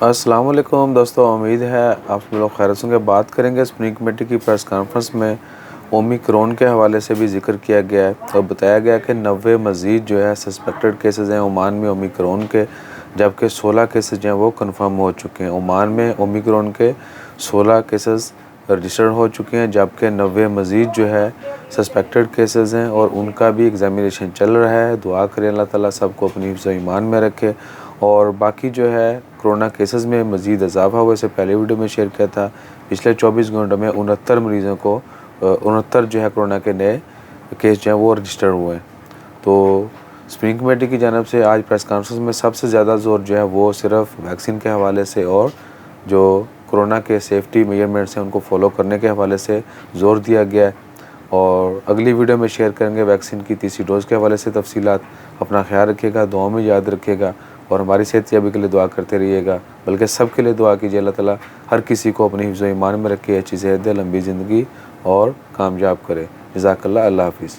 अस्सलाम वालेकुम दोस्तों, उम्मीद है आप सब लोग खैरियत से होंगे। बात करेंगे स्प्रिंग कमेटी की प्रेस कॉन्फ्रेंस में ओमिक्रॉन के हवाले से भी जिक्र किया गया है और बताया गया कि 90 मज़ीद जो है सस्पेक्टेड केसेस हैं ओमान में ओमिक्रॉन के, जबकि 16 केसेस जो हैं वो कंफर्म हो चुके हैं। ओमान में ओमिक्रॉन के 16 केसेस रजिस्टर्ड हो चुके हैं, जबकि 90 मज़ीद जो है सस्पेक्टेड केसेस हैं और उनका भी एग्ज़ामिनेशन चल रहा है। दुआ करें अल्लाह ताला सबको अपनी हिफ्ज़ ईमान में रखे। और बाकी जो है कोरोना केसेस में मज़ीद इजाफा हुआ, इसे पहले वीडियो में शेयर किया था। पिछले 24 घंटों में 69 मरीज़ों को 69 जो है कोरोना के नए केस जो हैं वो रजिस्टर हुए हैं। तो स्प्रिंग कमेटी की जानिब से आज प्रेस कॉन्फ्रेंस में सबसे ज़्यादा ज़ोर जो है वो सिर्फ वैक्सीन के हवाले से और जो कोरोना के सेफ्टी मेजरमेंट्स हैं उनको फॉलो करने के हवाले से ज़ोर दिया गया है। और अगली वीडियो में शेयर करेंगे वैक्सीन की तीसरी डोज़ के हवाले से तफसीलात। अपना ख्याल रखिएगा, दुआ में याद रखिएगा और हमारी सेहतयाबी के लिए दुआ करते रहिएगा। बल्कि सब के लिए दुआ कीजिए, अल्लाह ताला हर किसी को अपनी हिफ्ज़ ईमान में रखे, अच्छी सेहत दे, लंबी ज़िंदगी और कामयाब करे। जज़ाकल्लाह, अल्लाह हाफ़िज़।